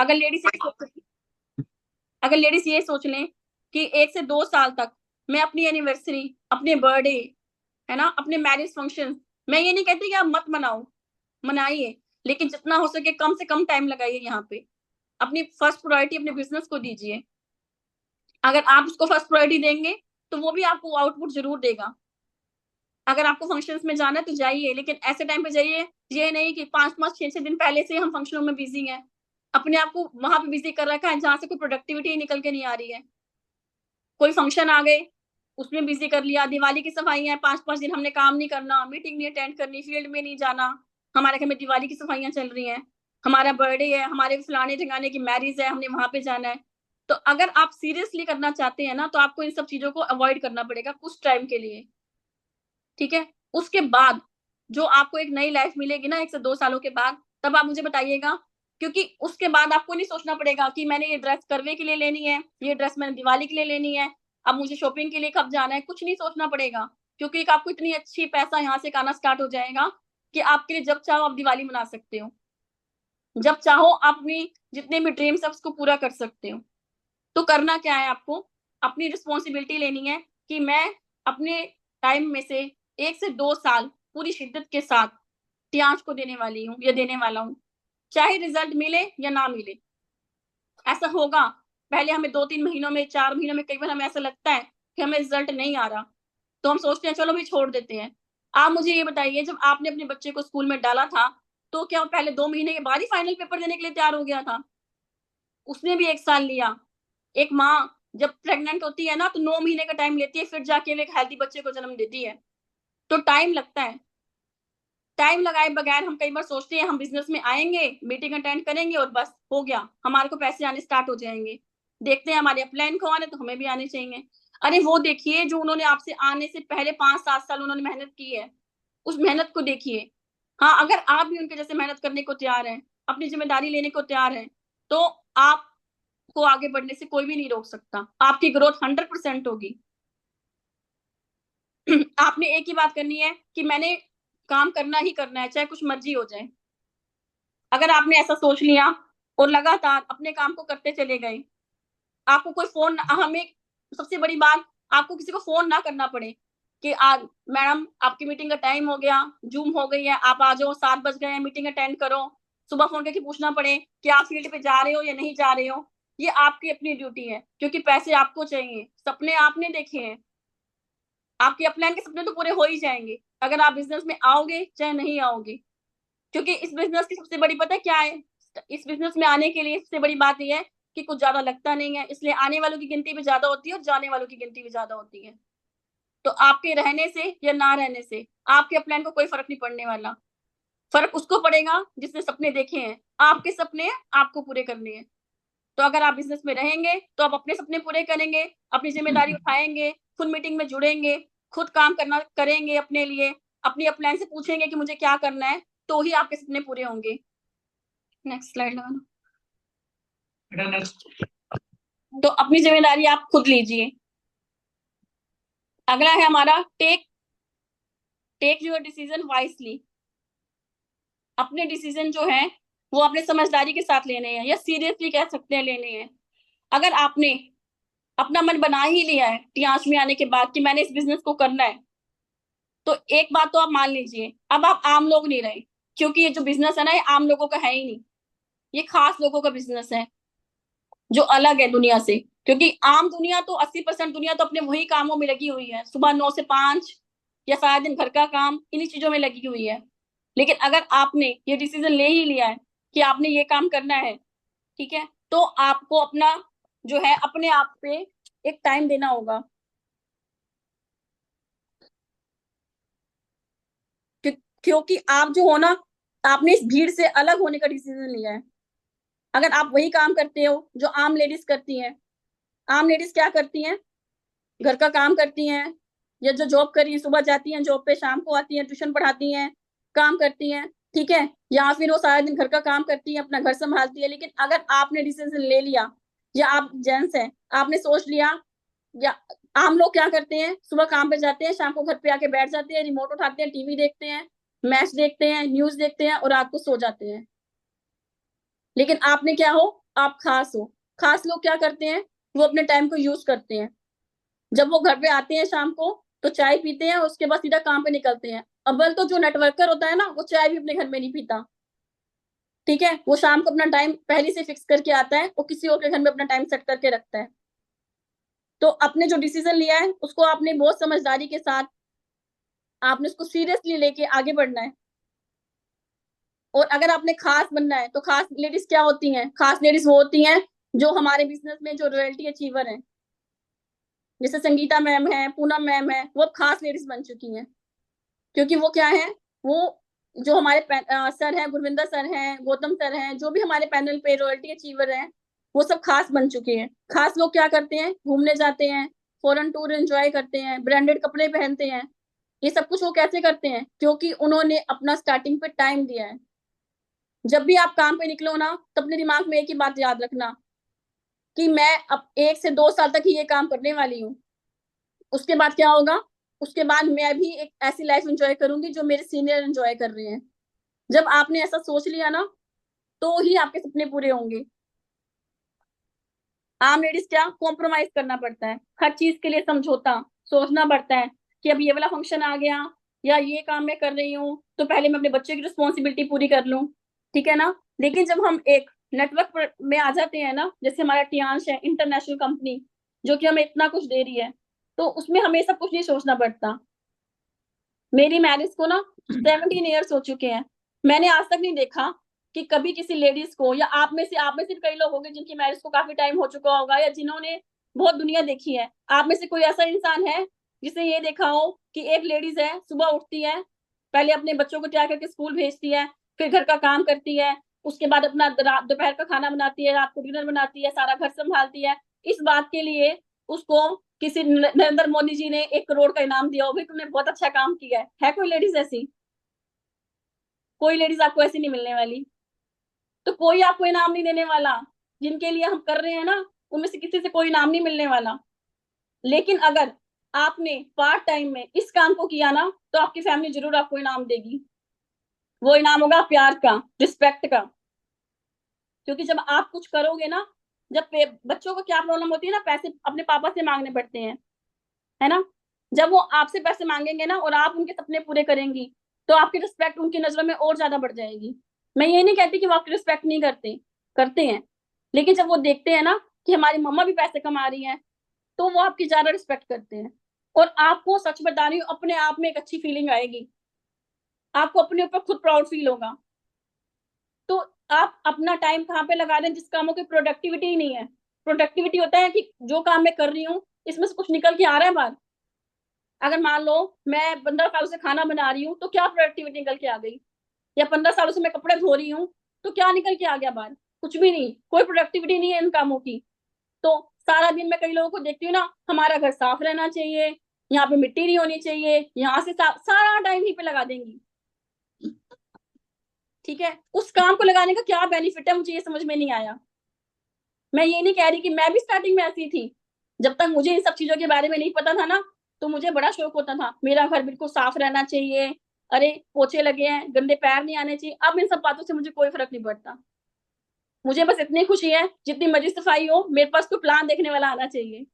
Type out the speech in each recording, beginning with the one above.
अगर लेडीज ये सोच लें कि 1 से 2 साल तक मैं अपनी एनिवर्सरी, अपने बर्थडे, है ना, अपने मैरिज फंक्शन, मैं ये नहीं कहती कि आप मत मनाओ, मनाइए, लेकिन जितना हो सके कम से कम टाइम लगाइए यहाँ पे। अपनी फर्स्ट प्रायोरिटी अपने बिजनेस को दीजिए। अगर आप उसको फर्स्ट प्रायोरिटी देंगे तो वो भी आपको आउटपुट जरूर देगा। अगर आपको फंक्शंस में जाना है तो जाइए, लेकिन ऐसे टाइम पे जाइए, ये नहीं कि 5-5 6-6 दिन पहले से हम फंक्शनों में बिजी हैं, अपने आप को वहां पे बिजी कर रखा है जहां से कोई प्रोडक्टिविटी निकल के नहीं आ रही है। कोई फंक्शन आ गए, उसमें बिजी कर लिया, दिवाली की सफाइयां 5-5 दिन हमने काम नहीं करना, मीटिंग नहीं अटेंड करनी, फील्ड में नहीं जाना, हमारे घर में दिवाली की सफाइयां चल रही हैं, हमारा बर्थडे है, हमारे फलाने ठिकाने की मैरिज है, हमने वहां पे जाना है। तो अगर आप सीरियसली करना चाहते हैं ना, तो आपको इन सब चीजों को अवॉइड करना पड़ेगा कुछ टाइम के लिए। ठीक है, उसके बाद जो आपको एक नई लाइफ मिलेगी ना 1 से 2 सालों के बाद, तब आप मुझे बताइएगा। क्योंकि उसके बाद आपको नहीं सोचना पड़ेगा कि मैंने ये ड्रेस करवे के लिए लेनी है, ये ड्रेस मैंने दिवाली के लिए लेनी है, अब मुझे शॉपिंग के लिए कब जाना है, कुछ नहीं सोचना पड़ेगा। क्योंकि एक आपको इतनी अच्छी पैसा यहाँ से आना स्टार्ट हो जाएगा कि आपके लिए जब चाहो आप दिवाली मना सकते हो, जब चाहो आप अपनी जितने भी ड्रीम्स है उसको पूरा कर सकते हो। तो करना क्या है आपको, अपनी रिस्पॉन्सिबिलिटी लेनी है कि मैं अपने टाइम में से 1 से 2 साल पूरी शिद्दत के साथ टियांश को देने वाली हूँ या देने वाला हूँ, चाहे रिजल्ट मिले या ना मिले। ऐसा होगा, पहले हमें 2-3 महीनों में, 4 महीनों में, कई बार हमें ऐसा लगता है कि हमें रिजल्ट नहीं आ रहा, तो हम सोचते हैं चलो भी छोड़ देते हैं। आप मुझे ये बताइए, जब आपने अपने बच्चे को स्कूल में डाला था, तो क्या वो पहले 2 महीने के बाद ही फाइनल पेपर देने के लिए तैयार हो गया था? उसने भी 1 साल लिया। एक माँ जब प्रेग्नेंट होती है ना, तो 9 महीने का टाइम लेती है, फिर जाके वो एक हेल्दी बच्चे को जन्म देती है। तो टाइम लगता है। टाइम लगाए बगैर हम कई बार सोचते हैं हम बिजनेस में आएंगे, मीटिंग अटेंड करेंगे और बस हो गया, हमारे को पैसे आने स्टार्ट हो जाएंगे। देखते हैं हमारे अपलाइन को आने, तो हमें भी आने चाहिए। अरे वो देखिए, जो उन्होंने आपसे आने से पहले 5-7 साल उन्होंने मेहनत की है, उस मेहनत को देखिए। हाँ, अगर आप भी उनके जैसे मेहनत करने को तैयार हैं, अपनी जिम्मेदारी लेने को तैयार हैं, तो आपको आगे बढ़ने से कोई भी नहीं रोक सकता। आपकी ग्रोथ 100% होगी। आपने एक ही बात करनी है कि मैंने काम करना ही करना है, चाहे कुछ मर्जी हो जाए। अगर आपने ऐसा सोच लिया और लगातार अपने काम को करते चले गए, आपको कोई फोन, हमें सबसे बड़ी बात, आपको किसी को फोन ना करना पड़े कि आज मैडम आपकी मीटिंग का टाइम हो गया, जूम हो गई है, आप आ जाओ, 7 बज गए हैं, मीटिंग अटेंड करो। सुबह फोन करके पूछना पड़े कि आप फील्ड पे जा रहे हो या नहीं जा रहे हो। ये आपकी अपनी ड्यूटी है, क्योंकि पैसे आपको चाहिए, सपने आपने देखे हैं, आपके अपलाइन के सपने तो पूरे हो ही जाएंगे अगर आप बिजनेस में आओगे चाहे नहीं आओगे। क्योंकि इस बिजनेस की सबसे बड़ी पता है क्या है, इस बिजनेस में आने के लिए सबसे बड़ी बात यह है कि कुछ ज्यादा लगता नहीं है, इसलिए आने वालों की गिनती भी ज्यादा होती है और जाने वालों की गिनती भी ज्यादा होती है। तो आपके रहने से या ना रहने से आपके अपलाइन को कोई फर्क नहीं पड़ने वाला। फर्क उसको पड़ेगा जिसने सपने देखे हैं, आपके सपने हैं, आपको पूरे करने हैं। तो अगर आप बिजनेस में रहेंगे तो आप अपने सपने पूरे करेंगे, अपनी जिम्मेदारी उठाएंगे, खुद मीटिंग में जुड़ेंगे, खुद काम करना करेंगे अपने लिए, अपनी अपलाइन से पूछेंगे कि मुझे क्या करना है, तो ही आपके सपने पूरे होंगे। नेक्स्ट स्लाइड लगाना। बेटा नेक्स्ट। तो अपनी जिम्मेदारी आप खुद लीजिए। अगला है हमारा take take your decision wisely. अपने डिसीजन जो है वो अपने समझदारी के साथ लेने हैं, या सीरियसली कह सकते हैं लेने हैं। अगर आपने अपना मन बना ही लिया है टियांश में आने के बाद कि मैंने इस बिजनेस को करना है, तो एक बात तो आप मान लीजिए, अब आप आम लोग नहीं रहे। क्योंकि ये जो बिजनेस है ना, ये आम लोगों का है ही नहीं, ये खास लोगों का बिजनेस है जो अलग है दुनिया से। क्योंकि आम दुनिया तो 80% दुनिया तो अपने वही कामों में लगी हुई है, सुबह 9 से 5 या सारा दिन घर का काम, इन्हीं चीजों में लगी हुई है। लेकिन अगर आपने ये डिसीजन ले ही लिया है कि आपने ये काम करना है, ठीक है, तो आपको अपना जो है अपने आप पे एक टाइम देना होगा। क्योंकि आप जो हो ना, आपने इस भीड़ से अलग होने का डिसीजन लिया है। अगर आप वही काम करते हो जो आम लेडीज करती हैं, आम लेडीज क्या करती हैं, घर का काम करती हैं, या जो जॉब कर रही है सुबह जाती हैं जॉब पे, शाम को आती हैं, ट्यूशन पढ़ाती हैं, काम करती हैं, ठीक है, या फिर वो सारा दिन घर का काम करती है, अपना घर संभालती है। लेकिन अगर आपने डिसीजन ले लिया, या आप जेंट्स हैं, आपने सोच लिया, या आम लोग क्या करते हैं, सुबह काम पे जाते हैं, शाम को घर पे आके बैठ जाते हैं, रिमोट उठाते हैं, टीवी देखते हैं, मैच देखते हैं, न्यूज देखते हैं और रात को सो जाते हैं। लेकिन आपने क्या हो, आप खास हो। खास लोग क्या करते हैं, वो अपने टाइम को यूज करते हैं। जब वो घर पे आते हैं शाम को, तो चाय पीते हैं, उसके बाद सीधा काम पे निकलते हैं। अव्वल तो जो नेटवर्कर होता है ना, वो चाय भी अपने घर में नहीं पीता। ठीक है, वो शाम को अपना टाइम पहले से फिक्स करके आता है, वो किसी और के घर में अपना टाइम सेट करके रखता है। तो आपने जो डिसीजन लिया है, उसको आपने बहुत समझदारी के साथ, आपने उसको सीरियसली लेके आगे बढ़ना है। और अगर आपने खास बनना है, तो खास लेडीज क्या होती हैं? खास लेडीज वो होती हैं जो हमारे बिजनेस में जो रॉयल्टी अचीवर हैं। जैसे संगीता मैम है, पूनम मैम है, वो अब खास लेडीज बन चुकी हैं। क्योंकि वो क्या है, वो जो हमारे सर हैं, गुरविंदर सर हैं, गौतम सर हैं, जो भी हमारे पैनल पे रॉयल्टी अचीवर हैं, वो सब खास बन चुके हैं। खास लोग क्या करते हैं, घूमने जाते हैं, फॉरेन टूर एंजॉय करते हैं, ब्रांडेड कपड़े पहनते हैं। ये सब कुछ वो कैसे करते हैं? क्योंकि उन्होंने अपना स्टार्टिंग पे टाइम दिया है। जब भी आप काम पे निकलो ना, तो अपने दिमाग में एक ही बात याद रखना कि मैं अब 1 से 2 साल तक ही ये काम करने वाली हूँ। उसके बाद क्या होगा? उसके बाद मैं भी एक ऐसी लाइफ एंजॉय करूंगी जो मेरे सीनियर एंजॉय कर रहे हैं। जब आपने ऐसा सोच लिया ना, तो ही आपके सपने पूरे होंगे। आम लेडीज क्या, कॉम्प्रोमाइज करना पड़ता है, हर चीज के लिए समझौता, सोचना पड़ता है कि अब ये वाला फंक्शन आ गया, या ये काम मैं कर रही हूँ, तो पहले मैं अपने बच्चे की रिस्पॉन्सिबिलिटी पूरी कर लूँ। ठीक है ना? लेकिन जब हम एक नेटवर्क में आ जाते हैं ना, जैसे हमारा टियांश है, इंटरनेशनल कंपनी, जो कि हमें इतना कुछ दे रही है, तो उसमें हमें सब कुछ नहीं सोचना पड़ता। मेरी मैरिज को ना 17 ईयर्स हो चुके हैं। मैंने आज तक नहीं देखा कि कभी किसी लेडीज को, या आप में से कई लोग होंगे जिनकी मैरिज को काफी टाइम हो चुका होगा, या जिन्होंने बहुत दुनिया देखी है। आप में से कोई ऐसा इंसान है जिसे ये देखा हो कि एक लेडीज है, सुबह उठती है, पहले अपने बच्चों को तैयार करके स्कूल भेजती है, फिर घर का काम करती है, उसके बाद अपना दोपहर का खाना बनाती है, रात को डिनर बनाती है, सारा घर संभालती है। इस बात के लिए उसको किसी नरेंद्र मोदी जी ने 1 करोड़ का इनाम दिया हो, भाई तुमने बहुत अच्छा काम किया है कोई लेडीज ऐसी? कोई लेडीज आपको ऐसी नहीं मिलने वाली। तो कोई आपको इनाम नहीं देने वाला। जिनके लिए हम कर रहे हैं ना, उनमें से किसी से कोई इनाम नहीं मिलने वाला। लेकिन अगर आपने पार्ट टाइम में इस काम को किया ना, तो आपकी फैमिली जरूर आपको इनाम देगी। वो इनाम होगा प्यार का, रिस्पेक्ट का। क्योंकि जब आप कुछ करोगे ना, जब बच्चों को क्या प्रॉब्लम होती है ना, पैसे अपने पापा से मांगने पड़ते हैं, है ना? जब वो आपसे पैसे मांगेंगे ना, और आप उनके सपने पूरे करेंगी, तो आपकी रिस्पेक्ट उनकी नजरों में और ज्यादा बढ़ जाएगी। मैं ये नहीं कहती कि वो आपकी रिस्पेक्ट नहीं करते, करते हैं। लेकिन जब वो देखते हैं ना कि हमारी मम्मा भी पैसे कमा रही हैं, तो वो आपकी ज्यादा रिस्पेक्ट करते हैं। और आपको सच बता रही हूँ, अपने आप में एक अच्छी फीलिंग आएगी। आपको अपने ऊपर खुद प्राउड फील होगा। तो आप अपना टाइम कहाँ पे लगा रहे हैं, जिस कामों की प्रोडक्टिविटी ही नहीं है। प्रोडक्टिविटी होता है कि जो काम मैं कर रही हूँ, इसमें से कुछ निकल के आ रहा है बाहर। अगर मान लो मैं 15 सालों से खाना बना रही हूँ, तो क्या प्रोडक्टिविटी निकल के आ गई? या 15 सालों से मैं कपड़े धो रही हूँ, तो क्या निकल के आ गया बाहर? कुछ भी नहीं, कोई प्रोडक्टिविटी नहीं है इन कामों की। तो सारा दिन मैं कई लोगों को देखती हूँ ना, हमारा घर साफ रहना चाहिए, यहाँ पे मिट्टी नहीं होनी चाहिए, यहाँ से साफ, सारा टाइम यहीं पे लगा देंगी। ठीक है, उस काम को लगाने का क्या बेनिफिट है, मुझे ये समझ में नहीं आया। मैं ये नहीं कह रही कि मैं भी स्टार्टिंग में ऐसी थी। जब तक मुझे इन सब चीजों के बारे में नहीं पता था ना, तो मुझे बड़ा शौक होता था, मेरा घर बिल्कुल साफ रहना चाहिए, अरे पोछे लगे हैं, गंदे पैर नहीं आने चाहिए। अब इन सब बातों से मुझे कोई फर्क नहीं पड़ता। मुझे बस इतनी खुशी है, जितनी मर्जी सफाई हो, मेरे पास तो प्लान देखने वाला आना चाहिए,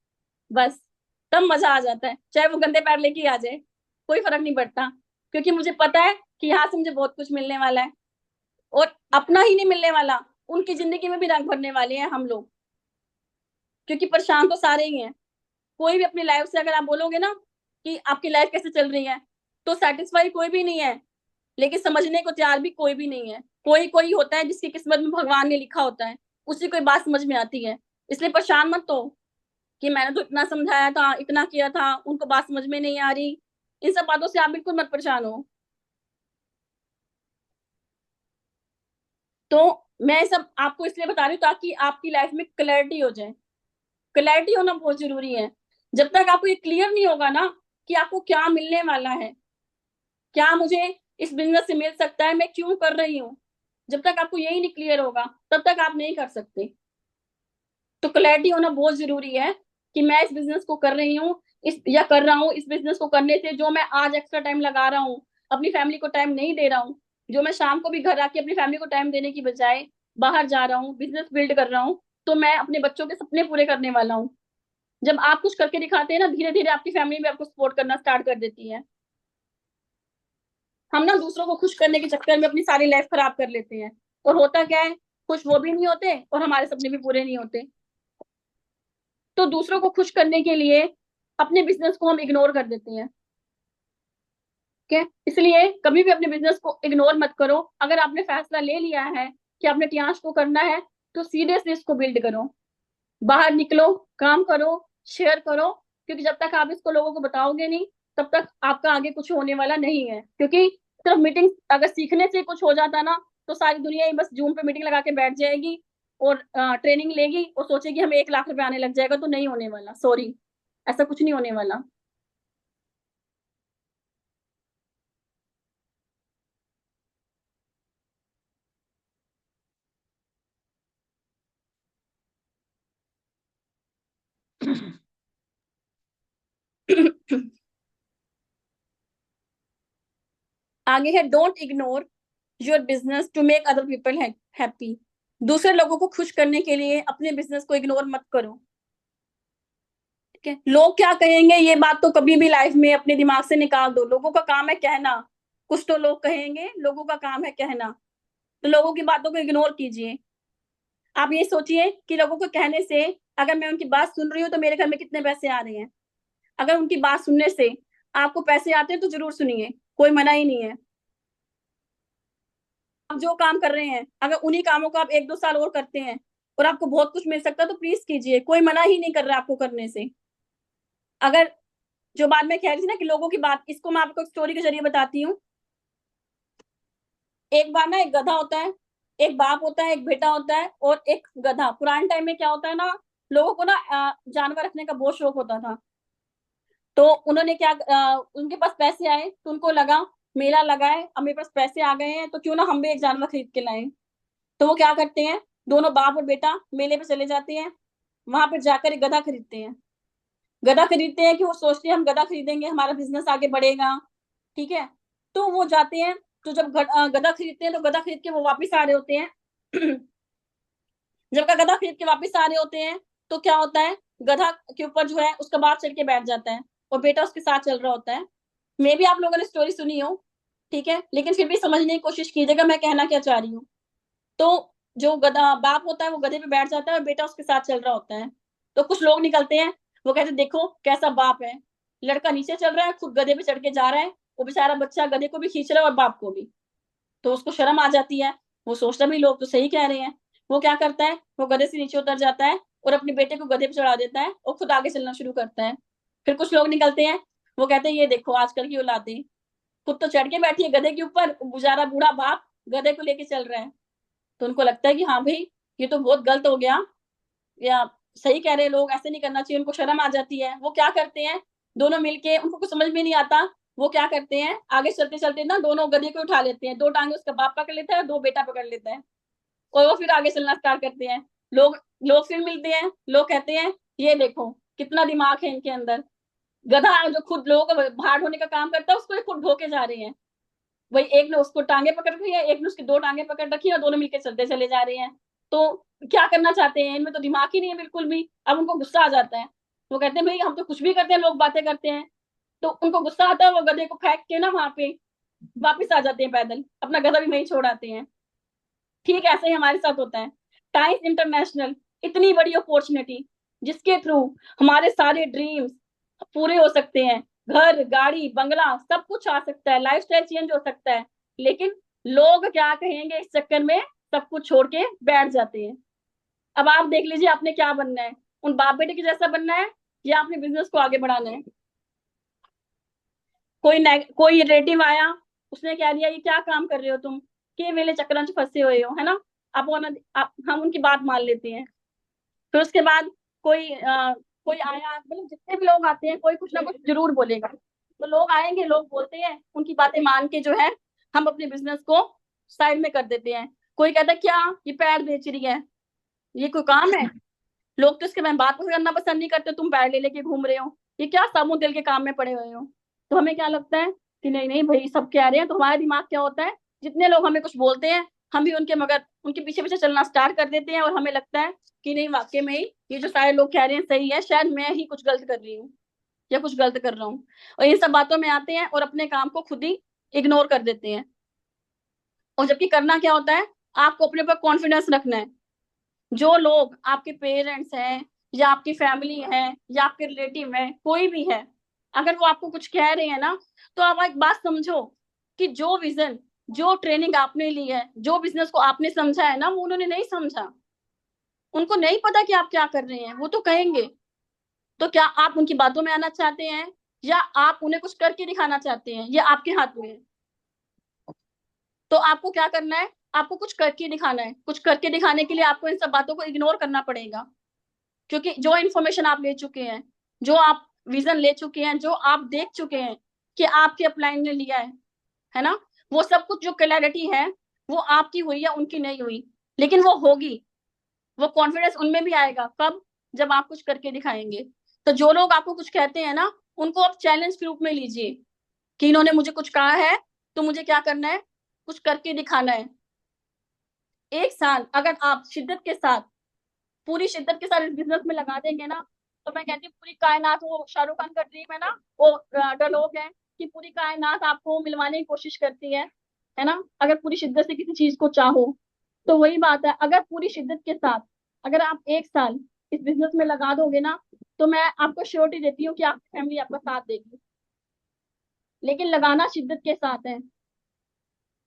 बस। तब मजा आ जाता है, चाहे वो गंदे पैर लेके आ जाए, कोई फर्क नहीं पड़ता। क्योंकि मुझे पता है कि यहाँ से मुझे बहुत कुछ मिलने वाला है। और अपना ही नहीं मिलने वाला, उनकी जिंदगी में भी रंग भरने वाले हैं हम लोग। क्योंकि परेशान तो सारे ही हैं। कोई भी अपनी लाइफ से अगर आप बोलोगे ना कि आपकी लाइफ कैसे चल रही है, तो सेटिस्फाई कोई भी नहीं है। लेकिन समझने को तैयार भी कोई भी नहीं है। कोई कोई होता है जिसकी किस्मत में भगवान ने लिखा होता है, उसी कोई बात समझ में आती है। इसलिए परेशान मत हो कि मैंने तो इतना समझाया था, इतना किया था, उनको बात समझ में नहीं आ रही। इन सब बातों से आप बिल्कुल मत परेशान हो। तो मैं सब आपको इसलिए बता रही हूँ ताकि आपकी लाइफ में क्लैरिटी हो जाए। क्लैरिटी होना बहुत जरूरी है। जब तक आपको ये क्लियर नहीं होगा ना कि आपको क्या मिलने वाला है, क्या मुझे इस बिजनेस से मिल सकता है, मैं क्यों कर रही हूँ, जब तक आपको यही नहीं क्लियर होगा, तब तक आप नहीं कर सकते। तो क्लैरिटी होना बहुत जरूरी है कि मैं इस बिजनेस को कर रही हूँ, इस या कर रहा हूँ, इस बिजनेस को करने से जो मैं आज एक्स्ट्रा टाइम लगा रहा हूँ, अपनी फैमिली को टाइम नहीं दे रहा हूँ, जो मैं शाम को भी घर आके अपनी फैमिली को टाइम देने की बजाय बाहर जा रहा हूँ, बिजनेस बिल्ड कर रहा हूँ, तो मैं अपने बच्चों के सपने पूरे करने वाला हूँ। जब आप कुछ करके दिखाते हैं ना, धीरे धीरे आपकी फैमिली भी आपको सपोर्ट करना स्टार्ट कर देती है। हम ना दूसरों को खुश करने के चक्कर में अपनी सारी लाइफ खराब कर लेते हैं, और होता क्या है, खुश वो भी नहीं होते और हमारे सपने भी पूरे नहीं होते। तो दूसरों को खुश करने के लिए अपने बिजनेस को हम इग्नोर कर देते हैं। ठीक है, इसलिए कभी भी अपने बिजनेस को इग्नोर मत करो। अगर आपने फैसला ले लिया है कि आपने टियांश को करना है, तो सीरियसली इसको बिल्ड करो, बाहर निकलो, काम करो, शेयर करो। क्योंकि जब तक आप इसको लोगों को बताओगे नहीं, तब तक आपका आगे कुछ होने वाला नहीं है। क्योंकि सिर्फ मीटिंग अगर सीखने से कुछ हो जाता ना, तो सारी दुनिया ही बस जूम पे मीटिंग लगा के बैठ जाएगी और ट्रेनिंग लेगी और सोचेगी हमें 1 लाख रुपए आने लग जाएगा। तो नहीं होने वाला, सॉरी, ऐसा कुछ नहीं होने वाला। आगे है, don't ignore your business to make other people happy. दूसरे लोगों को खुश करने के लिए अपने बिजनेस को इग्नोर मत करो। ठीक है, लोग क्या कहेंगे ये बात तो कभी भी लाइफ में अपने दिमाग से निकाल दो। लोगों का काम है कहना, कुछ तो लोग कहेंगे, लोगों का काम है कहना। तो लोगों की बातों को इग्नोर कीजिए। आप ये सोचिए कि लोगों को कहने से, अगर मैं उनकी बात सुन रही हूँ तो मेरे घर में कितने पैसे आ रहे हैं। अगर उनकी बात सुनने से आपको पैसे आते हैं तो जरूर सुनिए, कोई मना ही नहीं है। आप जो काम कर रहे हैं, अगर उन्हीं कामों को आप 1-2 साल और करते हैं और आपको बहुत कुछ मिल सकता है, तो प्लीज कीजिए, कोई मना ही नहीं कर रहा आपको करने से। अगर जो बात मैं कह रही थी ना कि लोगों की बात, इसको मैं आपको एक स्टोरी के जरिए बताती हूँ। एक बार ना, एक गधा होता है, एक बाप होता है, एक बेटा होता है और एक गधा। पुराने टाइम में क्या होता है ना, लोगों को ना जानवर रखने का बहुत शौक होता था। तो उन्होंने क्या, उनके पास पैसे आए तो उनको लगा मेला लगा है, अब मेरे पास पैसे आ गए हैं, तो क्यों ना हम भी एक जानवर खरीद के लाएं। तो वो क्या करते हैं, दोनों बाप और बेटा मेले पे चले जाते हैं। वहां पर जाकर एक गधा खरीदते हैं। गधा खरीदते हैं कि वो सोचते हैं हम गधा खरीदेंगे हमारा बिजनेस आगे बढ़ेगा। ठीक है, तो वो जाते हैं। तो जब गधा खरीदते हैं, तो गधा खरीद के वो वापस आ रहे होते हैं। जब का गधा खरीद के वापस आ रहे होते हैं, तो क्या होता है, गधा के ऊपर जो है उसका बाप चढ़ के बैठ जाता है और बेटा उसके साथ चल रहा होता है। मे भी आप लोगों ने स्टोरी सुनी हो, ठीक है, लेकिन फिर भी समझने की कोशिश कीजिएगा मैं कहना क्या चाह रही हूँ। तो जो गधा बाप होता है वो गधे पे बैठ जाता है और बेटा उसके साथ चल रहा होता है। तो कुछ लोग निकलते हैं, वो कहते हैं देखो कैसा बाप है, लड़का नीचे चल रहा है, खुद गधे पे चढ़ के जा रहा है, वो बेचारा बच्चा गधे को भी खींच रहा है और बाप को भी। तो उसको शर्म आ जाती है, वो सोचता भी लोग तो सही कह रहे हैं। वो क्या करता है, वो गधे से नीचे उतर जाता है और अपने बेटे को गधे पे चढ़ा देता है और खुद आगे चलना शुरू करता है। फिर कुछ लोग निकलते हैं, वो कहते हैं ये देखो आजकल की औलादें, खुद तो चढ़ के बैठी है गधे के ऊपर, गुजारा बूढ़ा बाप गधे को लेके चल रहा है। तो उनको लगता है कि हाँ भाई, ये तो बहुत गलत हो गया, या सही कह रहे हैं लोग, ऐसे नहीं करना चाहिए। उनको शर्म आ जाती है, वो क्या करते हैं, दोनों मिलके, उनको कुछ समझ में नहीं आता, वो क्या करते हैं, आगे चलते चलते ना दोनों गधे को उठा लेते हैं, 2 टांगे उसका बाप पकड़ लेता है और 2 बेटा पकड़ लेता है, और वो फिर आगे चलना स्टार्ट करते हैं। लोग लोग फिर मिलते हैं, लोग कहते हैं ये देखो कितना दिमाग है इनके अंदर। गधा जो खुद लोगों का भार ढोने का काम करता है, उसको ये खुद ढो के जा रहे हैं। वही एक ने उसको टांगे पकड़ रखी है, एक ने उसकी 2 टांगे पकड़ रखी है, और दोनों मिलकर चलते चले जा रहे हैं। तो क्या करना चाहते हैं, इनमें तो दिमाग ही नहीं है बिल्कुल भी। अब उनको गुस्सा आ जाता है, वो कहते हैं भाई हम तो कुछ भी करते हैं, लोग बातें करते हैं। तो उनको गुस्सा आता है, वो गधे को फेंक के ना वहां पे वापिस आ जाते हैं पैदल, अपना गधा भी वहीं छोड़ आते हैं। ठीक ऐसे ही हमारे साथ होता है। टाइम्स इंटरनेशनल इतनी बड़ी अपॉर्चुनिटी, जिसके थ्रू हमारे सारे ड्रीम्स पूरे हो सकते हैं, घर गाड़ी बंगला सब कुछ आ सकता है, लाइफस्टाइल चेंज हो सकता है। लेकिन लोग क्या कहेंगे इस चक्कर में सब कुछ छोड़ के बैठ जाते हैं। अब आप देख लीजिए आपने क्या बनना है, उन बाप बेटे के जैसा बनना है या अपने बिजनेस को आगे बढ़ाना है। कोई रिलेटिव आया, उसने कह दिया ये क्या काम कर रहे हो तुम, के वेले चक्कर च फंसे हुए हो, है ना। हम उनकी बात मान लेते हैं। फिर उसके बाद कोई आया, मतलब जितने भी लोग आते हैं कोई कुछ ना कुछ जरूर बोलेगा। तो लोग आएंगे, लोग बोलते हैं, उनकी बातें मान के जो है हम अपने बिजनेस को साइड में कर देते हैं। कोई कहता है क्या ये पैर बेच रही है, ये कोई काम है। लोग तो इसके में बात करना पसंद नहीं करते, तुम पैर ले लेके घूम रहे हो, ये क्या साबुन तेल के काम में पड़े हुए हो। तो हमें क्या लगता है कि नहीं नहीं भाई सब कह रहे हैं, तो हमारा दिमाग क्या होता है, जितने लोग हमें कुछ बोलते हैं हम भी उनके मगर उनके पीछे पीछे चलना स्टार्ट कर देते हैं, और हमें लगता है कि नहीं, वाकई में ही ये जो सारे लोग कह रहे हैं सही है, शायद मैं ही कुछ गलत कर रही हूँ या कुछ गलत कर रहा हूँ। और इन सब बातों में आते हैं और अपने काम को खुद ही इग्नोर कर देते हैं। और जबकि करना क्या होता है, आपको अपने ऊपर कॉन्फिडेंस रखना है। जो लोग आपके पेरेंट्स हैं या आपकी फैमिली है या आपके रिलेटिव है, कोई भी है, अगर वो आपको कुछ कह रहे हैं ना, तो आप एक बात समझो कि जो विजन, जो ट्रेनिंग आपने ली है, जो बिजनेस को आपने समझा है ना, वो उन्होंने नहीं समझा। उनको नहीं पता कि आप क्या कर रहे हैं, वो तो कहेंगे। तो क्या आप उनकी बातों में आना चाहते हैं या आप उन्हें कुछ करके दिखाना चाहते हैं, ये आपके हाथ में है। तो आपको क्या करना है, आपको कुछ करके दिखाना है। कुछ करके दिखाने के लिए आपको इन सब बातों को इग्नोर करना पड़ेगा, क्योंकि जो इन्फॉर्मेशन आप ले चुके हैं, जो आप विजन ले चुके हैं, जो आप देख चुके हैं कि आपके अपलाइन ने लिया है ना, वो सब कुछ जो क्लैरिटी है, वो आपकी हुई या उनकी नहीं हुई, लेकिन वो होगी। वो कॉन्फिडेंस उनमें भी आएगा कब, जब आप कुछ करके दिखाएंगे। तो जो लोग आपको कुछ कहते हैं ना, उनको आप चैलेंज के रूप में लीजिए कि इन्होंने मुझे कुछ कहा है, तो मुझे क्या करना है, कुछ करके दिखाना है। एक साल अगर आप शिद्दत के साथ, पूरी शिद्दत के साथ इस बिजनेस में लगा देंगे ना, तो मैं कहती हूँ पूरी कायनात, वो शाहरुख खान का ड्रीम है ना, वो डायलॉग है कि पूरी कायनात आपको मिलवाने की कोशिश करती है ना, अगर पूरी शिद्दत से किसी चीज को चाहो। तो वही बात है, अगर पूरी शिद्दत के साथ अगर आप एक साल इस बिजनेस में लगा दोगे ना, तो मैं आपको श्योरिटी देती हूँ कि आपकी फैमिली आपका साथ देगी। लेकिन लगाना शिद्दत के साथ है,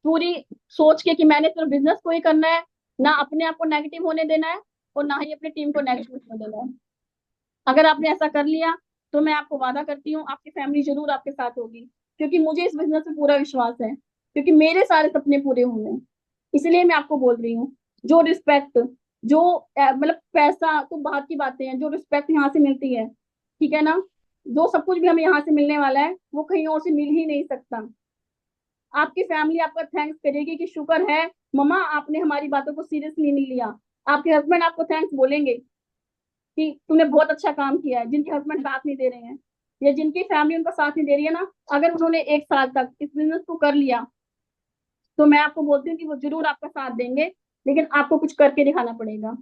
पूरी सोच के कि मैंने सिर्फ बिजनेस को ही करना है, ना अपने आप को नेगेटिव होने देना है और ना ही अपनी टीम को नेगेटिव होने देना है। अगर आपने ऐसा कर लिया, तो मैं आपको वादा करती हूँ आपकी फैमिली जरूर आपके साथ होगी, क्योंकि मुझे इस बिजनेस में पूरा विश्वास है, क्योंकि मेरे सारे सपने पूरे हुए हैं। इसलिए मैं आपको बोल रही हूँ, जो रिस्पेक्ट, जो मतलब पैसा तो बात की बातें हैं, जो रिस्पेक्ट यहाँ से मिलती है, ठीक है ना, जो सब कुछ भी हमें यहाँ से मिलने वाला है, वो कहीं और से मिल ही नहीं सकता। आपकी फैमिली आपका थैंक्स करेगी कि शुक्र है मम्मा, आपने हमारी बातों को सीरियसली नहीं लिया। आपके हस्बैंड आपको थैंक्स बोलेंगे कि तूने बहुत अच्छा काम किया है। जिनके हस्बैंड साथ नहीं दे रहे हैं या जिनकी फैमिली उनका साथ नहीं दे रही है ना, अगर उन्होंने एक साल तक इस बिजनेस को कर लिया, तो मैं आपको बोलती हूँ कि वो जरूर आपका साथ देंगे, लेकिन आपको कुछ करके दिखाना पड़ेगा।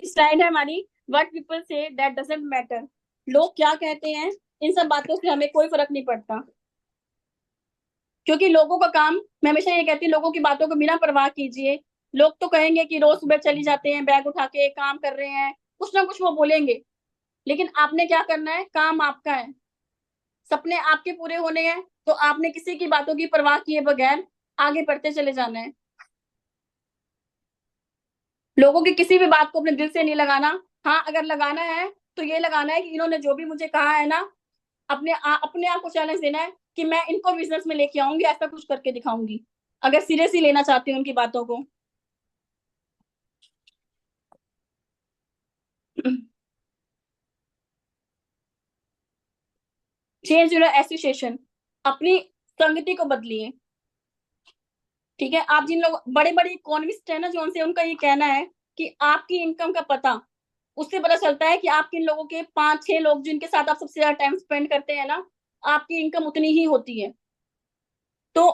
स्लाइड है हमारी, what people say that doesn't matter. लोग क्या कहते हैं, इन सब बातों से हमें कोई फर्क नहीं पड़ता, क्योंकि लोगों का काम, मैं हमेशा ये कहती हूँ, लोगों की बातों को बिना परवाह कीजिए। लोग तो कहेंगे कि रोज सुबह चली जाते हैं, बैग उठा के काम कर रहे हैं, कुछ ना कुछ वो बोलेंगे, लेकिन आपने क्या करना है, काम आपका है, सपने आपके पूरे होने हैं, तो आपने किसी की बातों की परवाह किए बगैर आगे बढ़ते चले जाना है। लोगों की किसी भी बात को अपने दिल से नहीं लगाना। हाँ, अगर लगाना है तो ये लगाना है कि इन्होंने जो भी मुझे कहा है ना, अपने आप को चैलेंज देना है कि मैं इनको बिजनेस में लेके आऊंगी, ऐसा कुछ करके दिखाऊंगी, अगर सीरियसली लेना चाहती हूँ उनकी बातों को। चेंज योर एसोसिएशन, अपनी संगति को बदलिए। ठीक है, आप जिन लोग बड़े बड़े इकोनॉमिस्ट है ना, जो उनसे उनका ये कहना है कि आपकी इनकम का पता, उससे पता चलता है कि आप किन लोगों के, पांच छह लोग जिनके साथ आप सबसे ज्यादा टाइम स्पेंड करते हैं ना, आपकी इनकम उतनी ही होती है। तो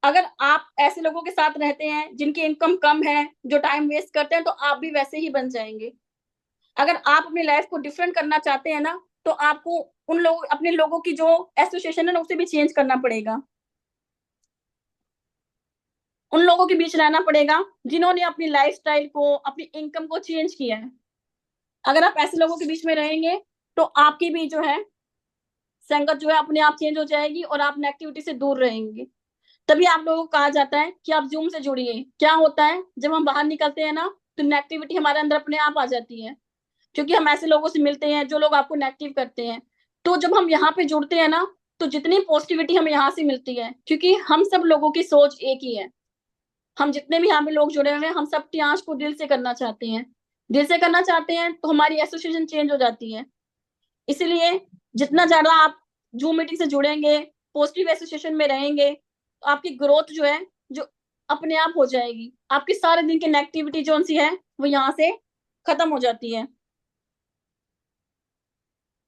अगर आप ऐसे लोगों के साथ रहते हैं जिनकी इनकम कम है, जो टाइम वेस्ट करते हैं, तो आप भी वैसे ही बन जाएंगे। अगर आप अपनी लाइफ को डिफरेंट करना चाहते हैं ना, तो आपको उन लोग, अपने लोगों की जो एसोसिएशन है ना, उसे भी चेंज करना पड़ेगा। उन लोगों के बीच रहना पड़ेगा जिन्होंने अपनी लाइफस्टाइल को, अपनी इनकम को चेंज किया है। अगर आप ऐसे लोगों के बीच में रहेंगे, तो आपकी भी जो है संगत जो है अपने आप चेंज हो जाएगी और आप नेगेटिविटी से दूर रहेंगे। तभी आप लोगों को कहा जाता है कि आप जूम से जुड़िए। क्या होता है, जब हम बाहर निकलते हैं ना, तो नेगेटिविटी हमारे अंदर अपने आप आ जाती है। क्योंकि हम ऐसे लोगों से मिलते हैं जो लोग आपको नेगेटिव करते हैं। तो जब हम यहाँ पे जुड़ते हैं ना, तो जितनी पॉजिटिविटी हमें यहाँ से मिलती है, क्योंकि हम सब लोगों की सोच एक ही है। हम जितने भी यहाँ पे लोग जुड़े हुए हैं, हम सब टियांश को दिल से करना चाहते हैं। दिल से करना चाहते हैं तो हमारी एसोसिएशन चेंज हो जाती है। इसीलिए जितना ज्यादा आप जूम मीटिंग से जुड़ेंगे, पॉजिटिव एसोसिएशन में रहेंगे, तो आपकी ग्रोथ जो है, जो अपने आप हो जाएगी। आपकी सारे दिन की नेगेटिविटी जो सी है वो यहाँ से खत्म हो जाती है।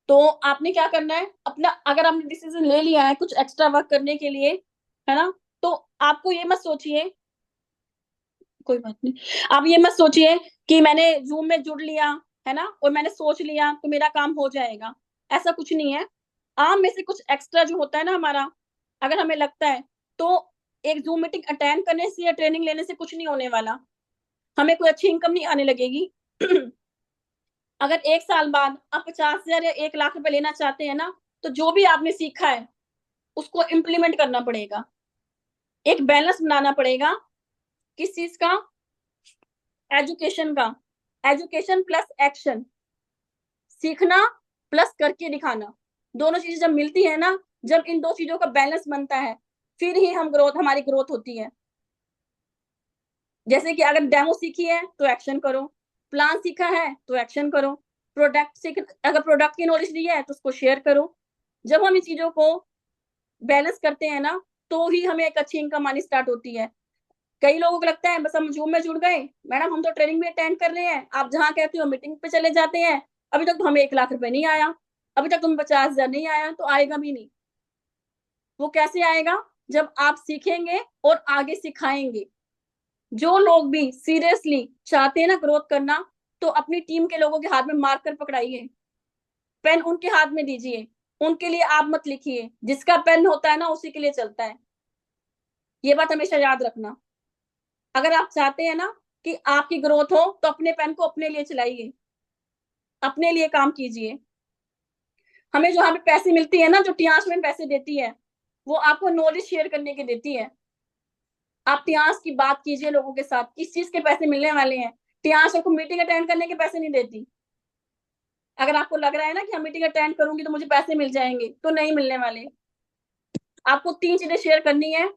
तो आपने क्या करना है, अपना अगर आपने डिसीजन ले लिया है कुछ एक्स्ट्रा वर्क करने के लिए, है ना, तो आपको ये मत सोचिए, कोई बात नहीं, आप ये मत सोचिए कि मैंने जूम में जुड़ लिया, है ना, और मैंने सोच लिया तो मेरा काम हो जाएगा। ऐसा कुछ नहीं है। आप में से कुछ एक्स्ट्रा जो होता है ना हमारा, अगर हमें लगता है, तो एक जूम मीटिंग अटेंड करने से या ट्रेनिंग लेने से कुछ नहीं होने वाला। हमें कोई अच्छी इनकम नहीं आने लगेगी। अगर 1 साल बाद आप 50,000 या 1 लाख रुपए लेना चाहते हैं ना, तो जो भी आपने सीखा है उसको इम्प्लीमेंट करना पड़ेगा। एक बैलेंस बनाना पड़ेगा। किस चीज का? एजुकेशन का। एजुकेशन प्लस एक्शन, सीखना प्लस करके दिखाना। दोनों चीजें जब मिलती है ना, जब इन दो चीजों का बैलेंस बनता है, फिर ही हमारी ग्रोथ होती है। जैसे कि अगर डेमो सीखी है तो एक्शन करो, प्लान सीखा है तो एक्शन करो, अगर प्रोडक्ट की नॉलेज ली है तो उसको शेयर करो। जब हम इन चीजों को बैलेंस करते हैं ना, तो ही हमें एक अच्छी इनकम आनी स्टार्ट होती है। कई लोगों को लगता है बस हम जूम में जुड़ गए, मैडम हम तो ट्रेनिंग भी अटेंड कर रहे हैं, आप जहाँ कहते हो मीटिंग पे चले जाते हैं, अभी तक तो हमें 1 लाख रुपए नहीं आया, अभी तक तुम्हें 50,000 नहीं आया, तो आएगा भी नहीं। वो कैसे आएगा? जब आप सीखेंगे और आगे सिखाएंगे। जो लोग भी सीरियसली चाहते हैं ना ग्रोथ करना, तो अपनी टीम के लोगों के हाथ में मार्कर पकड़ाइए, पेन उनके हाथ में दीजिए। उनके लिए आप मत लिखिए, जिसका पेन होता है ना उसी के लिए चलता है। ये बात हमेशा याद रखना। अगर आप चाहते हैं ना कि आपकी ग्रोथ हो, तो अपने पेन को अपने लिए चलाइए, अपने लिए काम कीजिए। हमें जो यहाँ पे पैसे मिलती है ना, जो टियांश में पैसे देती है, वो आपको नॉलेज शेयर करने के देती है। आप टियांश की बात कीजिए लोगों के साथ, किस चीज के पैसे मिलने वाले हैं। टियांश आपको मीटिंग अटेंड करने के पैसे नहीं देती। अगर आपको लग रहा है ना कि हम मीटिंग अटेंड करूंगी तो मुझे पैसे मिल जाएंगे, तो नहीं मिलने वाले। आपको 3 चीजें शेयर करनी है।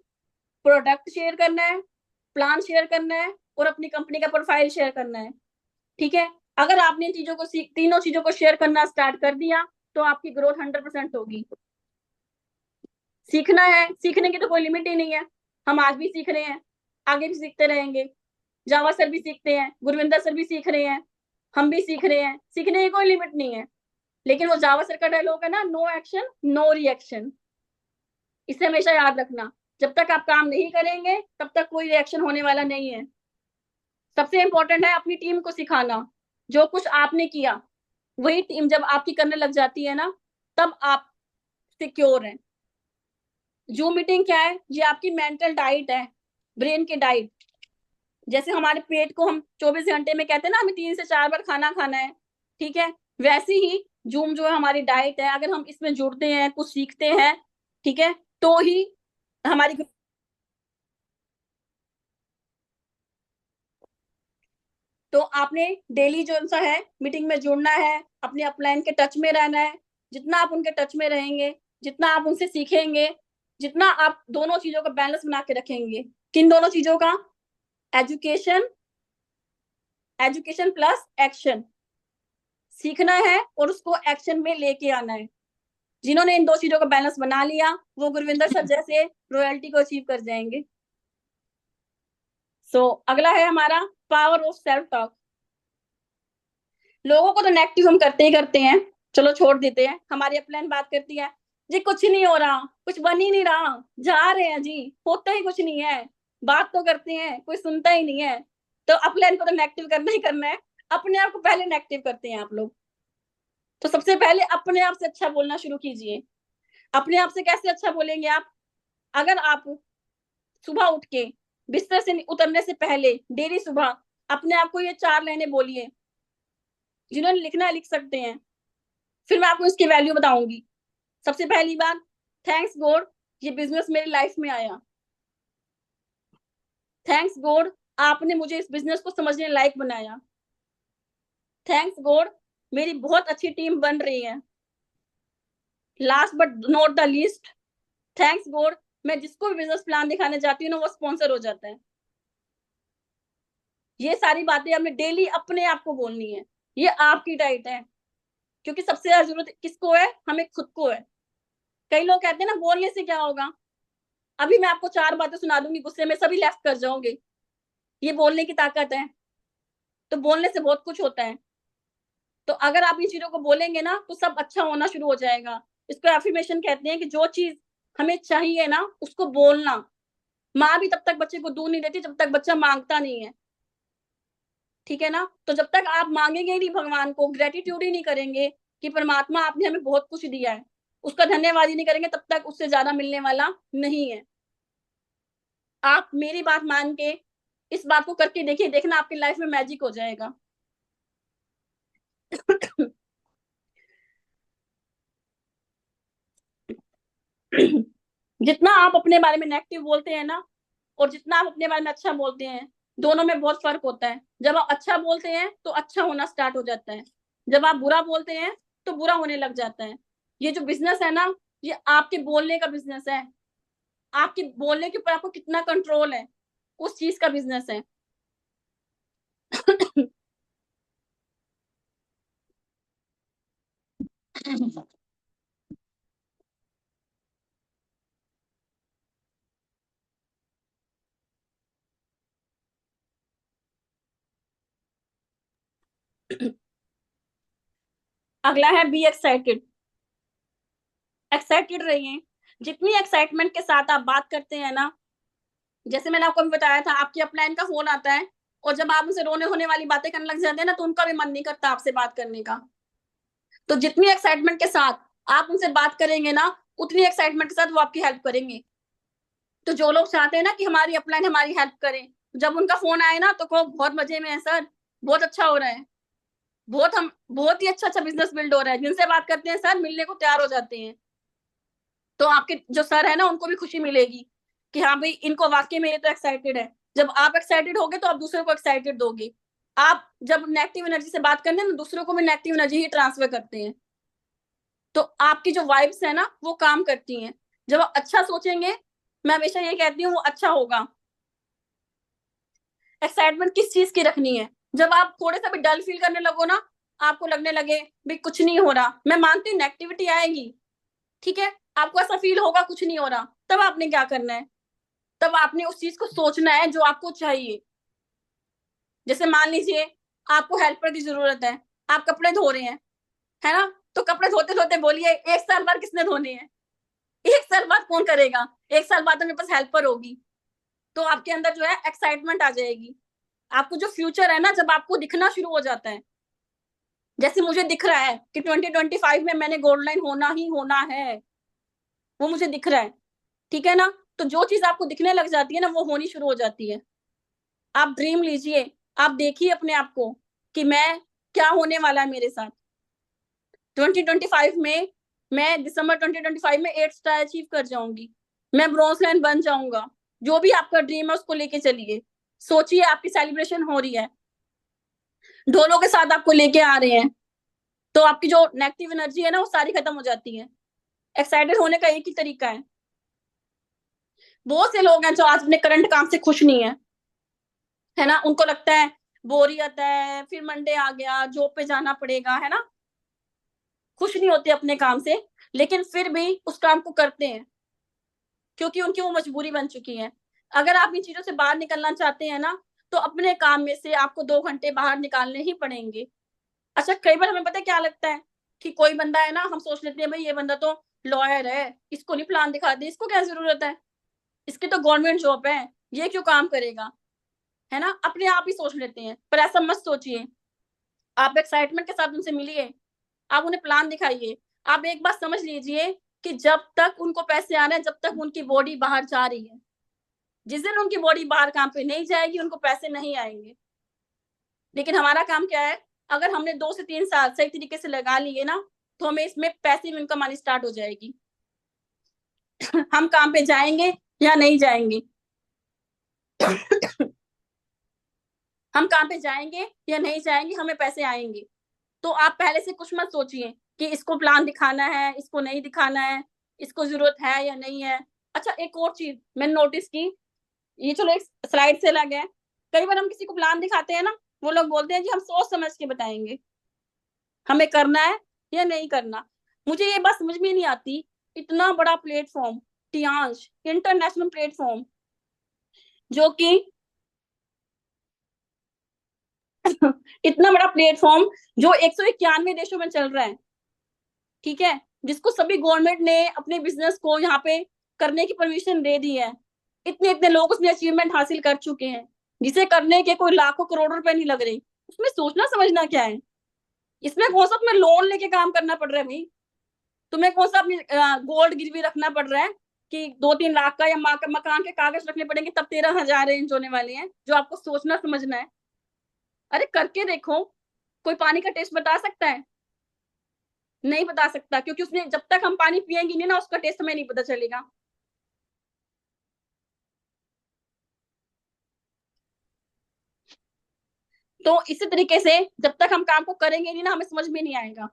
प्रोडक्ट शेयर करना है, प्लान शेयर करना है, और अपनी कंपनी का प्रोफाइल शेयर करना है। ठीक है? अगर आपने तीनों चीजों को शेयर करना स्टार्ट कर दिया, तो आपकी ग्रोथ 100% होगी। सीखना है, सीखने की तो कोई लिमिट ही नहीं है। हम आज भी सीख रहे हैं, आगे भी सीखते रहेंगे। जावा सर भी सीखते हैं, गुरविंदर सर भी सीख रहे हैं, हम भी सीख रहे हैं। सीखने की कोई लिमिट नहीं है। लेकिन वो जावा सर का डायलॉग है ना, नो एक्शन नो रिएक्शन। इसे हमेशा याद रखना। जब तक आप काम नहीं करेंगे, तब तक कोई रिएक्शन होने वाला नहीं है। सबसे इंपॉर्टेंट है अपनी टीम को सिखाना। जो कुछ आपने किया, वही टीम जब आपकी करने लग जाती है ना, तब आप सिक्योर हैं। जूम मीटिंग क्या है? ये आपकी मेंटल डाइट है, ब्रेन की डाइट। जैसे हमारे पेट को हम 24 घंटे में कहते हैं ना, हमें 3 से 4 बार खाना खाना है, ठीक है, वैसे ही जूम जो है हमारी डाइट है। अगर हम इसमें जुड़ते हैं, कुछ सीखते हैं, ठीक है, तो ही हमारी, तो आपने डेली जो सा है मीटिंग में जुड़ना है, अपने अपलाइन के टच में रहना है। जितना आप उनके टच में रहेंगे, जितना आप उनसे सीखेंगे, जितना आप दोनों चीजों का बैलेंस बना के रखेंगे। किन दोनों चीजों का? Education, education plus action. सीखना है और उसको एक्शन में लेके आना है। जिन्होंने इन दो चीजों का बैलेंस बना लिया, वो गुरविंदर सर जैसे रॉयल्टी को अचीव कर जाएंगे। अगला है हमारा पावर ऑफ सेल्फ टॉक। लोगों को तो नेगेटिव हम करते ही करते हैं, चलो छोड़ देते हैं। हमारी अपलाइन बात करती है, जी कुछ नहीं हो रहा, कुछ बन ही नहीं रहा, जा रहे हैं जी, होता ही कुछ नहीं है, बात तो करते हैं, कोई सुनता ही नहीं है। तो अपलाइन को तो नेगेटिव करना ही करना है। अपने आप को पहले नेगेटिव करते हैं आप लोग। तो सबसे पहले अपने आप से अच्छा बोलना शुरू कीजिए। अपने आप से कैसे अच्छा बोलेंगे आप? अगर आप सुबह उठ के बिस्तर से उतरने से पहले डेली सुबह अपने आप को ये 4 लाइनें बोलिए। जिन्होंने लिखना है लिख सकते हैं, फिर मैं आपको इसकी वैल्यू बताऊंगी। सबसे पहली बात, थैंक्स गॉड ये बिजनेस मेरी लाइफ में आया। थैंक्स गॉड आपने मुझे इस बिजनेस को समझने लायक बनाया। थैंक्स गॉड मेरी बहुत अच्छी टीम बन रही है। Last but not the least, thanks God, मैं जिसको भी बिजनेस प्लान दिखाने जाती हूँ ना, वो स्पॉन्सर हो जाता है। ये सारी बातें हमें डेली अपने आप को बोलनी है। ये आपकी डाइट है, क्योंकि सबसे ज्यादा जरूरत किसको है? हमें खुद को है। कई लोग कहते हैं ना बोलने से क्या होगा। अभी मैं आपको 4 बातें सुना दूंगी, गुस्से में सभी लेफ्ट कर जाओगे। ये बोलने की ताकत है। तो बोलने से बहुत कुछ होता है। तो अगर आप इन चीजों को बोलेंगे ना, तो सब अच्छा होना शुरू हो जाएगा। इसको एफर्मेशन कहते हैं, कि जो चीज हमें चाहिए ना, उसको बोलना। माँ भी तब तक बच्चे को दूध नहीं देती जब तक बच्चा मांगता नहीं है। ठीक है ना? तो जब तक आप मांगेंगे नहीं भगवान को, ग्रेटिट्यूड ही नहीं करेंगे कि परमात्मा आपने हमें बहुत कुछ दिया है, उसका धन्यवाद ही नहीं करेंगे, तब तक उससे ज्यादा मिलने वाला नहीं है। आप मेरी बात मान के इस बात को करके देखिए, देखना आपकी लाइफ में मैजिक हो जाएगा। जितना आप अपने बारे में नेगेटिव बोलते हैं ना, और जितना आप अपने बारे में अच्छा बोलते हैं, दोनों में बहुत फर्क होता है। जब आप अच्छा बोलते हैं तो अच्छा होना स्टार्ट हो जाता है। जब आप बुरा बोलते हैं तो बुरा होने लग जाता है। ये जो बिजनेस है ना, ये आपके बोलने का बिजनेस है। आपके बोलने के ऊपर आपको कितना कंट्रोल है, उस चीज का बिजनेस है। अगला है बी एक्साइटेड। एक्साइटेड रहिए। जितनी एक्साइटमेंट के साथ आप बात करते हैं ना, जैसे मैंने आपको भी बताया था, आपकी अपलाइन का फोन आता है, और जब आप उनसे रोने होने वाली बातें करने लग जाते हैं ना, तो उनका भी मन नहीं करता आपसे बात करने का। तो जितनी एक्साइटमेंट के साथ आप उनसे बात करेंगे ना, उतनी एक्साइटमेंट के साथ वो आपकी हेल्प करेंगे। तो जो लोग चाहते हैं ना कि हमारी अपलाइन हमारी हेल्प करें, जब उनका फोन आए ना, तो कहो बहुत मजे में है सर, बहुत अच्छा हो रहा है, बहुत ही अच्छा अच्छा बिजनेस बिल्ड हो रहा है। जिनसे बात करते हैं सर, मिलने को तैयार हो जाते हैं। तो आपके जो सर है ना, उनको भी खुशी मिलेगी कि हाँ भाई, इनको वाकई में ये तो एक्साइटेड है। जब आप एक्साइटेड होगे तो आप दूसरे को एक्साइटेड दोगे। आप जब नेगेटिव एनर्जी से बात करते हैं ना, दूसरों को भी नेगेटिव एनर्जी ही ट्रांसफर करते हैं। तो आपकी जो वाइब्स है ना, वो काम करती हैं। जब आप अच्छा सोचेंगे, मैं हमेशा ये कहती हूँ, वो अच्छा होगा। एक्साइटमेंट किस चीज की रखनी है? जब आप थोड़े सा भी डल फील करने लगो ना, आपको लगने लगे भाई कुछ नहीं हो रहा, मैं मानती हूँ नेगेटिविटी आएगी, ठीक है, आपको ऐसा फील होगा कुछ नहीं हो रहा, तब आपने क्या करना है? तब आपने उस चीज को सोचना है जो आपको चाहिए। जैसे मान लीजिए आपको हेल्पर की जरूरत है, आप कपड़े धो रहे हैं, है ना? तो कपड़े धोते धोते बोलिए, 1 साल बाद किसने धोने हैं? 1 साल बाद कौन करेगा? 1 साल बाद तो मेरे पास हेल्पर होगी। तो आपके अंदर जो है एक्साइटमेंट आ जाएगी। आपको जो फ्यूचर है ना, जब आपको दिखना शुरू हो जाता है, जैसे मुझे दिख रहा है कि 2025 में मैंने गोल्ड लाइन होना ही होना है, वो मुझे दिख रहा है। ठीक है ना? तो जो चीज आपको दिखने लग जाती है ना, वो होनी शुरू हो जाती है। आप ड्रीम लीजिए, आप देखिए अपने आप को कि मैं क्या होने वाला है मेरे साथ। 2025 में मैं दिसंबर 2025 में 8 स्टार अचीव कर जाऊंगी, मैं ब्रॉन्ज लाइन बन जाऊंगा। जो भी आपका ड्रीम है उसको लेके चलिए। सोचिए आपकी सेलिब्रेशन हो रही है, ढोलों के साथ आपको लेके आ रहे हैं, तो आपकी जो नेगेटिव एनर्जी है ना, वो सारी खत्म हो जाती है। एक्साइटेड होने का एक ही तरीका है। बहुत से लोग हैं जो आज अपने करंट काम से खुश नहीं है ना? उनको लगता है बोरियत है, फिर मंडे आ गया, जॉब पे जाना पड़ेगा, है ना? खुश नहीं होते अपने काम से, लेकिन फिर भी उस काम को करते हैं, क्योंकि उनकी वो मजबूरी बन चुकी है। अगर आप इन चीजों से बाहर निकलना चाहते हैं ना, तो अपने काम में से आपको 2 घंटे बाहर निकालने ही पड़ेंगे। अच्छा, कई बार हमें पता है क्या लगता है, कि कोई बंदा है ना, हम सोच लेते हैं भाई ये बंदा तो लॉयर है, इसको नहीं प्लान दिखा दे, इसको क्या जरूरत है, इसकी तो गवर्नमेंट जॉब है, ये क्यों काम करेगा, है ना? अपने आप ही सोच लेते हैं, पर ऐसा मत सोचिए। आप एक्साइटमेंट के साथ उनसे मिलिए, आप उन्हें प्लान दिखाइए। आप एक बात समझ लीजिए कि जब तक उनको पैसे आ रहे हैं, जब तक उनकी बॉडी बाहर जा रही है, जिस दिन उनकी बॉडी बाहर काम पे नहीं जाएगी, उनको पैसे नहीं आएंगे। लेकिन हमारा काम क्या है? अगर हमने 2 से 3 साल सही तरीके से लगा लिए ना, तो हमें इसमें पैसिव इनकम आनी स्टार्ट हो जाएगी। हम काम पे जाएंगे या नहीं जाएंगे, हम काम पे जाएंगे या नहीं जाएंगे, हमें पैसे आएंगे। तो आप पहले से कुछ मत सोचिए कि इसको प्लान दिखाना है, इसको नहीं दिखाना है, इसको ज़रूरत है या नहीं है। अच्छा, एक और चीज़ मैंने नोटिस की, ये चलो एक स्लाइड से अलग है। कई बार हम किसी को प्लान दिखाते हैं ना, वो लोग बोलते हैं जी हम सोच समझ के बताएँगे, हमें करना है या नहीं करना। मुझे ये बात समझ में नहीं आती, इतना बड़ा प्लेटफ़ॉर्म, टियांश इंटरनेशनल प्लेटफ़ॉर्म, जो कि इतना बड़ा प्लेटफ़ॉर्म जो 191 देशों में चल रहा है, ठीक है? जिसको सभी गवर्नमेंट ने अपने बिज़नेस को यहाँ पे करने की परमिशन दे दी है। इतने-इतने लोग उसमें अचीवमेंट हासिल कर चुके हैं, जिसे करने के कोई लाखों करोड़ों रुपए नहीं लग रहे। उसमें सोचना समझना क्या है? इसमें कौन-सा तुम्हें लोन लेके काम करना पड़ रहा है भई? तुम्हें कौन-सा अपनी गोल्ड गिरवी रखना पड़ रहा है कि 2-3 लाख का या मकान के कागज़ रखने पड़ेंगे तब 13,000 रेंज होने वाले हैं, जो आपको सोचना समझना है। अरे करके देखो, कोई पानी का टेस्ट बता सकता है? नहीं बता सकता, क्योंकि उसने जब तक हम पानी पिएँगे नहीं ना, उसका टेस्ट हमें नहीं पता चलेगा। तो इसी तरीके से जब तक हम काम को करेंगे नहीं ना, हमें समझ में नहीं आएगा।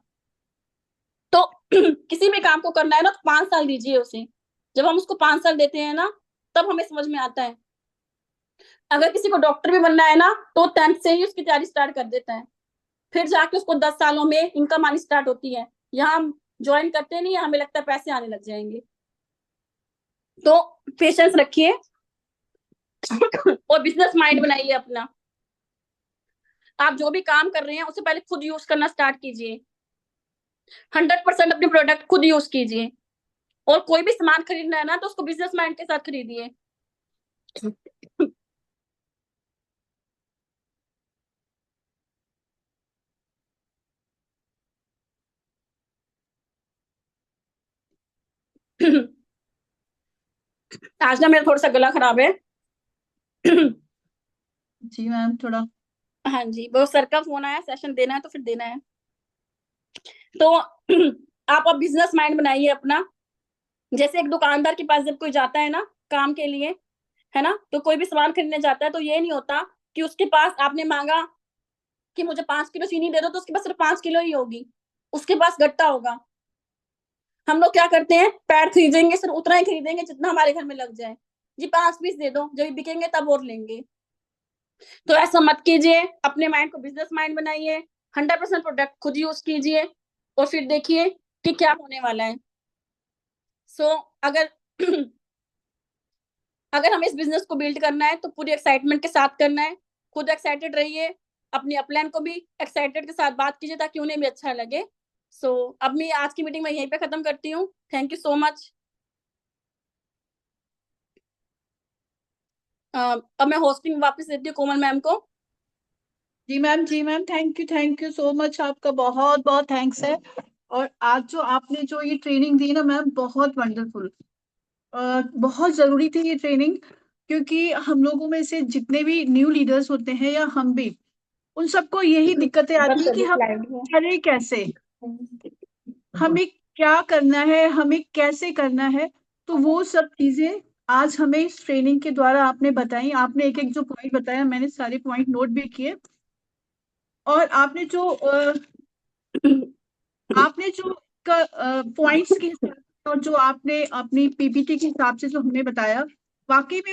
तो किसी भी काम को करना है ना, तो 5 साल दीजिए उसे। जब हम उसको 5 साल देते हैं ना, तब हमें समझ में आता है। अगर किसी को डॉक्टर भी बनना है ना, तो 10th से ही उसकी तैयारी स्टार्ट कर देता है। फिर जाके उसको 10 सालों में इनकम आनी स्टार्ट होती है। यहाँ हम जॉइन करते नहीं है, हमें लगता है पैसे आने लग जाएँगे। तो पेशेंस रखिए और बिज़नेस माइंड बनाइए अपना। आप जो भी काम कर रहे हैं, उसे पहले खुद यूज़ करना स्टार्ट कीजिए। 100% अपने प्रोडक्ट खुद यूज़ कीजिए, और कोई भी सामान खरीदना है ना, तो उसको बिज़नेस माइंड के साथ खरीदिए। आज ना मेरा थोड़ा-सा गला खराब है। जी मैम, थोड़ा हाँ जी, वो सर का फ़ोन आया, सेशन देना है तो फिर देना है। तो आप अब बिज़नेस माइंड बनाइए अपना। जैसे एक दुकानदार के पास जब कोई जाता है ना काम के लिए, है ना? तो कोई भी सामान खरीदने जाता है, तो ये नहीं होता कि उसके पास आपने माँगा कि मुझे 5 किलो चीनी दे दो, तो उसके पास सिर्फ 5 किलो ही होगी। उसके पास गट्टा होगा। हम लोग क्या करते हैं, पैड खरीदेंगे, सिर्फ उतना ही खरीदेंगे जितना हमारे घर में लग जाए। जी 5 पीस दे दो, जब बिकेंगे तब और लेंगे। तो ऐसा मत कीजिए, अपने माइंड को बिज़नेस माइंड बनाइए, 100% प्रोडक्ट खुद यूज़ कीजिए, और फिर देखिए कि क्या होने वाला है। सो अगर अगर हमें इस बिज़नेस को बिल्ड करना है, तो पूरी एक्साइटमेंट के साथ करना है। खुद एक्साइटेड रहिए, अपने अपलाइन को भी एक्साइटेड के साथ बात कीजिए, ताकि उन्हें भी अच्छा लगे। सो अब मैं आज की मीटिंग मैं यहीं पे खत्म करती हूँ। Thank you so much. अब मैं होस्टिंग वापस देती हूँ कोमल मैम को। जी मैम, जी ma'am, thank you so much, आपका बहुत बहुत थैंक्स है। और आज जो आपने जो ये ट्रेनिंग दी ना मैम, बहुत वंडरफुल, बहुत जरूरी थी ये ट्रेनिंग। क्योंकि हम लोगों में से जितने भी न्यू लीडर्स होते हैं या हम भी, उन सबको यही दिक्कतें बंद आती है कर कि दो हम स्लाइड को। करें कैसे, हमें क्या करना है, हमें कैसे करना है। तो वो सब चीजें आज हमें इस ट्रेनिंग के द्वारा आपने बताई। आपने एक एक जो पॉइंट बताया, मैंने सारे पॉइंट नोट भी किए। और आपने जो पॉइंट्स के हिसाब से और जो आपने अपनी पीपीटी के हिसाब से जो हमें बताया, वाकई में